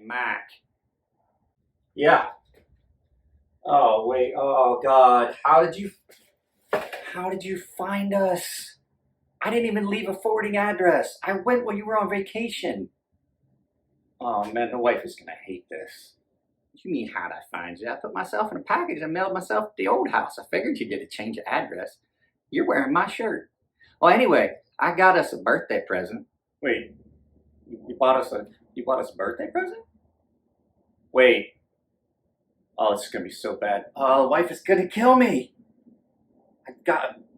Mac. Yeah. Oh, wait. Oh, God. How did you find us? I didn't even leave a forwarding address. I went when you were on vacation. Oh, man, the wife is going to hate this. What do you mean, how'd I find you? I put myself in a package and mailed myself to the old house. I figured you'd get a change of address. You're wearing my shirt. Well, anyway, I got us a birthday present. Wait, you bought us a birthday present? Wait. Oh, this is gonna be so bad. Oh, the wife is gonna kill me.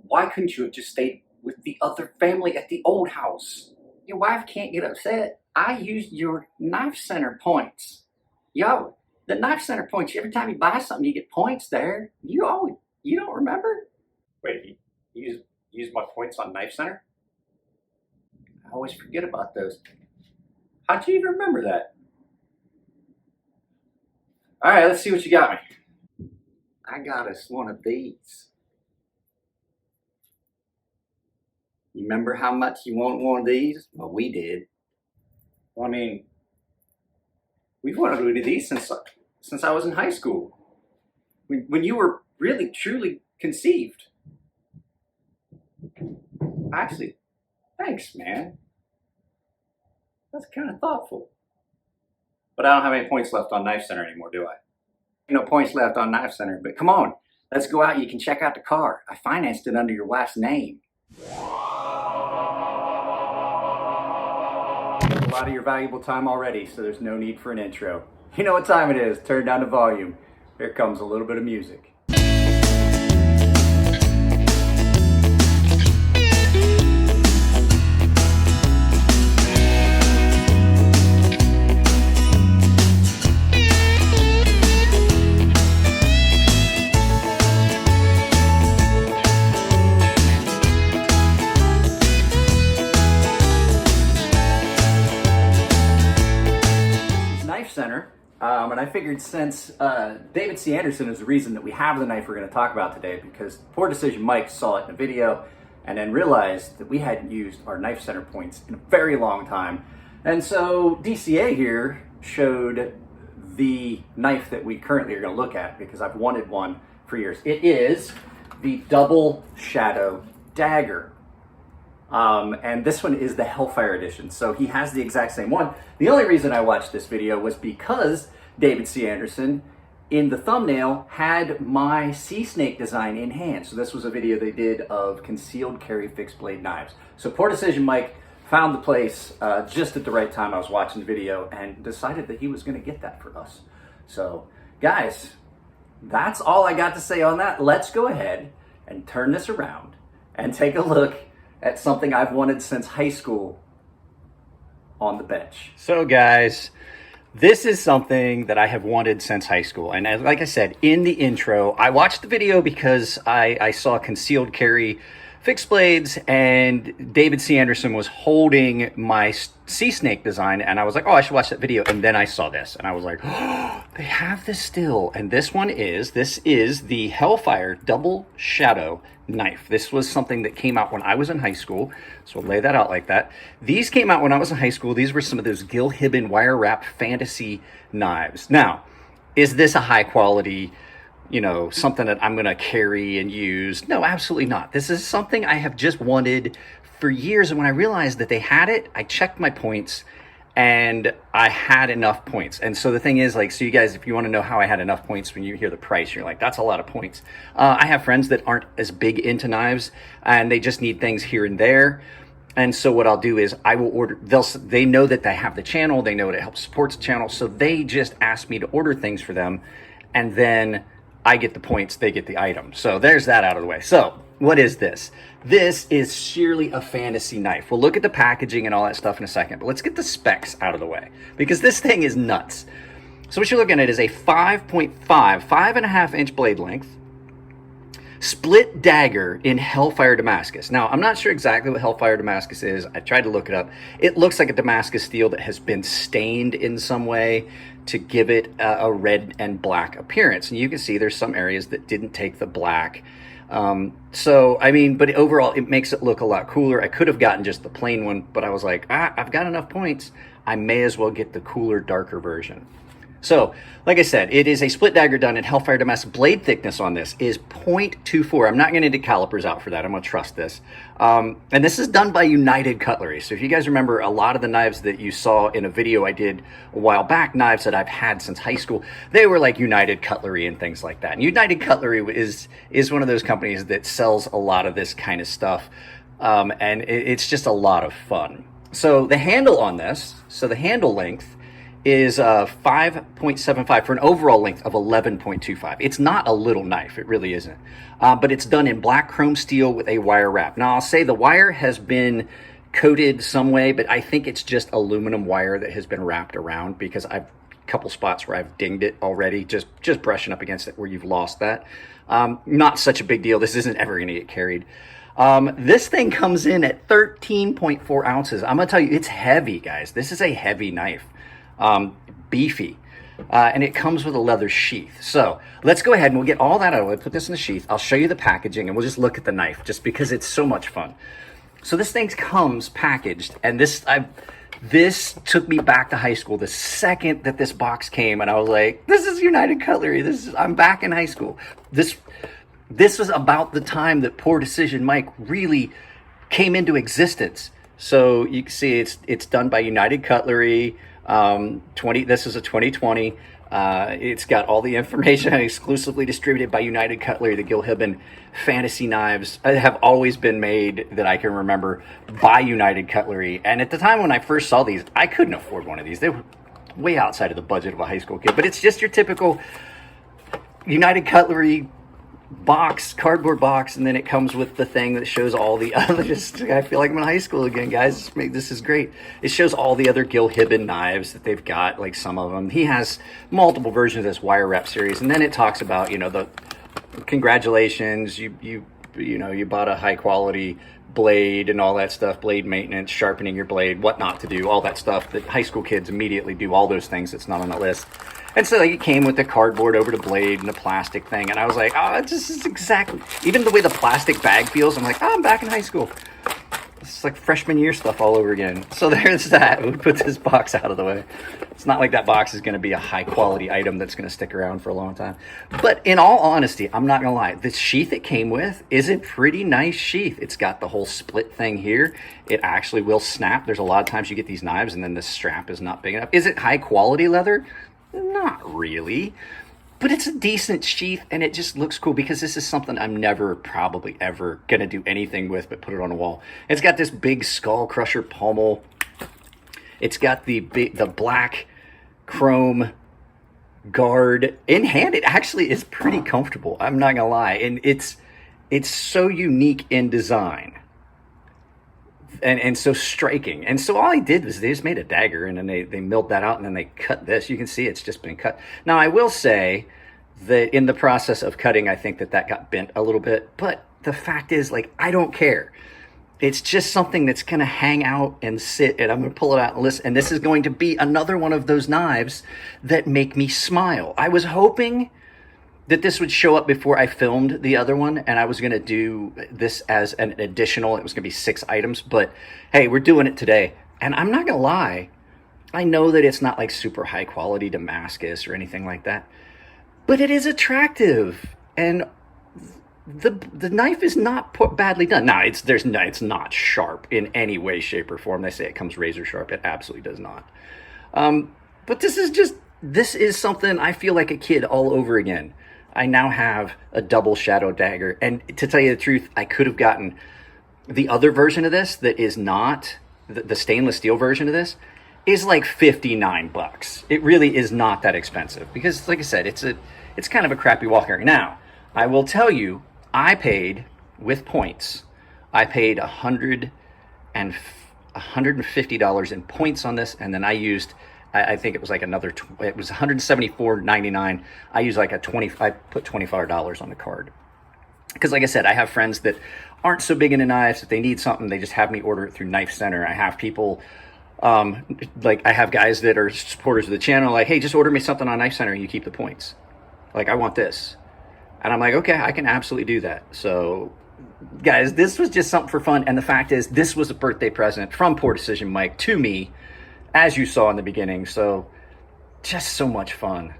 Why couldn't you have just stayed with the other family at the old house? Your wife can't get upset. I used your knife center points. Yo, the knife center points, every time you buy something, you get points there. You don't remember? Wait, you use my points on Knife Center? I always forget about those. How'd you even remember that? All right, let's see what you got me. I got us one of these. You remember how much you wanted one of these? Well, we did. Well, I mean, we've wanted one of these since I was in high school. When you were really, truly conceived. Actually, thanks, man. That's kind of thoughtful. But I don't have any points left on Knife Center anymore, do I? No points left on Knife Center, but come on. Let's go out. You can check out the car. I financed it under your wife's name. A lot of your valuable time already, so there's no need for an intro. You know what time it is. Turn down the volume. Here comes a little bit of music. Center, and I figured since David C. Anderson is the reason that we have the knife we're going to talk about today, because Poor Decision Mike saw it in a video and then realized that we hadn't used our Knife Center points in a very long time, and so DCA here showed the knife that we currently are going to look at, because I've wanted one for years. It is the Double Shadow Dagger. And this one is the Hellfire edition, so he has the exact same one. The only reason I watched this video was because David C. Anderson, in the thumbnail, had my sea snake design in hand. So this was a video they did of concealed carry fixed blade knives. So Poor Decision Mike found the place just at the right time. I was watching the video and decided that he was going to get that for us. So guys, that's all I got to say on that. Let's go ahead and turn this around and take a look at something I've wanted since high school on the bench. So guys, this is something that I have wanted since high school. And like I said, in the intro, I watched the video because I saw concealed carry fixed blades and David C. Anderson was holding my sea snake design. And I was like, oh, I should watch that video. And then I saw this and I was like, oh, they have this still. And this is the Hellfire Double Shadow knife. This was something that came out when I was in high school. So we'll lay that out like that. These came out when I was in high school. These were some of those Gil Hibben wire wrap fantasy knives. Now, is this a high quality, something that I'm going to carry and use? No, absolutely not. This is something I have just wanted for years. And when I realized that they had it, I checked my points and I had enough points. And so the thing is, so you guys, if you want to know how I had enough points, when you hear the price, you're like, that's a lot of points. I have friends that aren't as big into knives and they just need things here and there. And so what I'll do is I will order, they know that they have the channel, they know that it helps support the channel. So they just ask me to order things for them. And then I get the points, they get the item. So there's that out of the way. So what is this? This is sheerly a fantasy knife. We'll look at the packaging and all that stuff in a second, but let's get the specs out of the way because this thing is nuts. So what you're looking at is a 5.5 inch blade length, split dagger in Hellfire Damascus. Now, I'm not sure exactly what Hellfire Damascus is. I tried to look it up. It looks like a Damascus steel that has been stained in some way to give it a red and black appearance. And you can see there's some areas that didn't take the black. So, I mean, but overall, it makes it look a lot cooler. I could have gotten just the plain one, but I was like, I've got enough points. I may as well get the cooler, darker version. So, like I said, it is a split dagger done in Hellfire Damascus. Blade thickness on this is 0.24. I'm not going to get calipers out for that. I'm going to trust this. And this is done by United Cutlery. So if you guys remember, a lot of the knives that you saw in a video I did a while back, knives that I've had since high school, they were like United Cutlery and things like that. And United Cutlery is one of those companies that sells a lot of this kind of stuff. And it's just a lot of fun. So the handle on this, the handle length is 5.75 for an overall length of 11.25. It's not a little knife, it really isn't. But it's done in black chrome steel with a wire wrap. Now I'll say the wire has been coated some way, but I think it's just aluminum wire that has been wrapped around, because I've a couple spots where I've dinged it already, just brushing up against it where you've lost that. Not such a big deal. This isn't ever going to get carried. This thing comes in at 13.4 ounces. I'm gonna tell you, it's heavy, guys. This is a heavy knife. Beefy, and it comes with a leather sheath. So let's go ahead and we'll get all that out of the way, put this in the sheath. I'll show you the packaging and we'll just look at the knife just because it's so much fun. So this thing comes packaged, and this took me back to high school the second that this box came, and I was like, this is United Cutlery. I'm back in high school. This was about the time that Poor Decision Mike really came into existence. So you can see it's done by United Cutlery. This is a 2020. It's got all the information exclusively distributed by United Cutlery. The Gil Hibben fantasy knives have always been made, that I can remember, by United Cutlery. And at the time when I first saw these, I couldn't afford one of these. They were way outside of the budget of a high school kid, but it's just your typical United Cutlery box, cardboard box, and then it comes with the thing that shows all the other, I feel like I'm in high school again, guys. This is great. It shows all the other Gil Hibben knives that they've got, like some of them. He has multiple versions of this wire wrap series, and then it talks about, the congratulations, you bought a high quality blade and all that stuff, blade maintenance, sharpening your blade, what not to do, all that stuff that high school kids immediately do, all those things that's not on the list. And so it came with the cardboard over the blade and the plastic thing. And I was like, oh, this is exactly, even the way the plastic bag feels, I'm like, oh, I'm back in high school. It's like freshman year stuff all over again. So there's that. We put this box out of the way. It's not like that box is going to be a high quality item that's going to stick around for a long time. But in all honesty, I'm not going to lie. The sheath it came with is a pretty nice sheath. It's got the whole split thing here. It actually will snap. There's a lot of times you get these knives and then the strap is not big enough. Is it high quality leather? Not really, but it's a decent sheath, and it just looks cool because this is something I'm never, probably ever going to do anything with but put it on a wall. It's got this big skull crusher pommel. It's got the black chrome guard. In hand, it actually is pretty comfortable. I'm not gonna lie, and it's so unique in design. And so striking. And so all I did was they just made a dagger, and then they milled that out, and then they cut this. You can see it's just been cut. Now, I will say that in the process of cutting, I think that got bent a little bit. But the fact is, I don't care. It's just something that's going to hang out and sit, and I'm going to pull it out and listen. And this is going to be another one of those knives that make me smile. I was hoping that this would show up before I filmed the other one, and I was going to do this as an additional. It was going to be 6 items, but hey, we're doing it today. And I'm not going to lie, I know that it's not like super high quality Damascus or anything like that, but it is attractive, and the knife is not badly done. Now, it's not sharp in any way, shape, or form. They say it comes razor sharp. It absolutely does not. But this is something I feel like a kid all over again. I now have a double shadow dagger, and to tell you the truth, I could have gotten the other version of this that is not the stainless steel version of this is like $59. It really is not that expensive because, like I said, it's kind of a crappy walker. Now, I will tell you, I paid with points. I paid $150 in points on this, and then I used, I think it was like it was $174.99. I used like I put $25 on the card. Because like I said, I have friends that aren't so big into knives. If they need something, they just have me order it through Knife Center. I have people, I have guys that are supporters of the channel, like, hey, just order me something on Knife Center and you keep the points. Like, I want this. And I'm like, okay, I can absolutely do that. So guys, this was just something for fun. And the fact is, this was a birthday present from Poor Decision Mike to me, as you saw in the beginning. So just so much fun.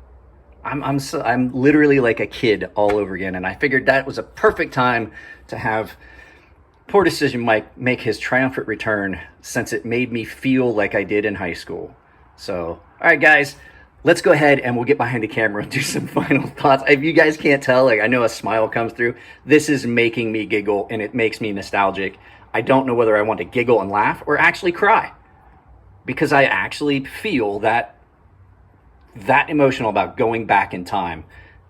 I'm literally like a kid all over again. And I figured that was a perfect time to have Poor Decision Mike make his triumphant return, since it made me feel like I did in high school. So, all right, guys, let's go ahead and we'll get behind the camera and do some final thoughts. If you guys can't tell, like, I know a smile comes through. This is making me giggle and it makes me nostalgic. I don't know whether I want to giggle and laugh or actually cry, because I actually feel that emotional about going back in time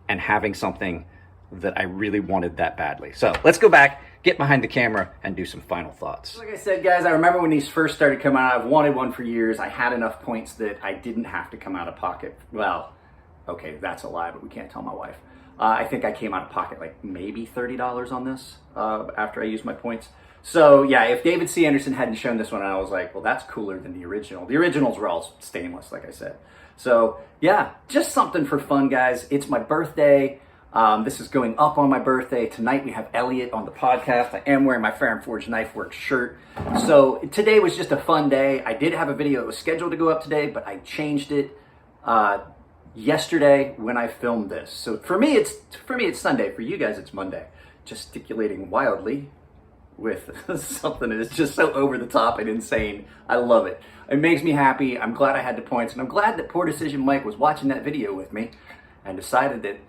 and having something that I really wanted that badly. So let's go back, get behind the camera, and do some final thoughts. Like I said, guys, I remember when these first started coming out. I've wanted one for years. I had enough points that I didn't have to come out of pocket. Well, okay, that's a lie, but we can't tell my wife. I think I came out of pocket like maybe $30 on this after I used my points. So yeah, if David C. Anderson hadn't shown this one, I was like, well, that's cooler than the original. The originals were all stainless, like I said. So yeah, just something for fun, guys. It's my birthday. This is going up on my birthday. Tonight we have Elliot on the podcast. I am wearing my Fair and Forge Knife Works shirt. So today was just a fun day. I did have a video that was scheduled to go up today, but I changed it yesterday when I filmed this. So for me it's Sunday. For you guys it's Monday. Gesticulating wildly with something that is just so over the top and insane. I love it. It makes me happy. I'm glad I had the points, and I'm glad that Poor Decision Mike was watching that video with me and decided that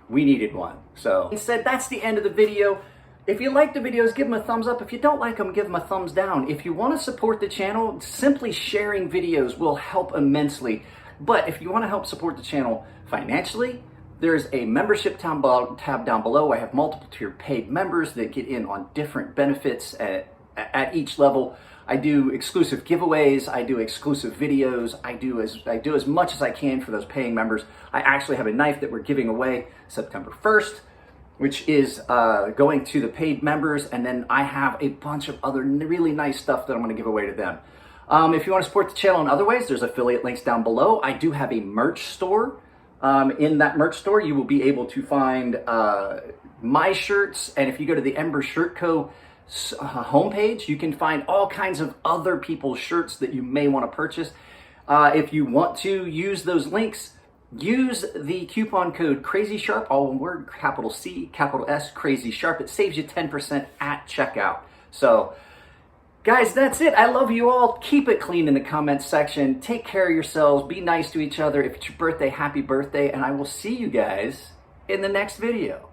we needed one. So instead, that's the end of the video. If you like the videos, give them a thumbs up. If you don't like them, give them a thumbs down. If you want to support the channel, simply sharing videos will help immensely. But if you want to help support the channel financially, there's a membership tab down below. I have multiple tier paid members that get in on different benefits at each level. I do exclusive giveaways, I do exclusive videos, I do as much as I can for those paying members. I actually have a knife that we're giving away September 1st, which is going to the paid members, and then I have a bunch of other really nice stuff that I'm going to give away to them. If you want to support the channel in other ways, there's affiliate links down below. I do have a merch store. In that merch store, you will be able to find my shirts, and if you go to the Ember Shirt Co. homepage, you can find all kinds of other people's shirts that you may want to purchase. If you want to use those links, use the coupon code CrazySharp, all one word, capital C, capital S, CrazySharp. It saves you 10% at checkout. So, guys, that's it. I love you all. Keep it clean in the comments section. Take care of yourselves. Be nice to each other. If it's your birthday, happy birthday. And I will see you guys in the next video.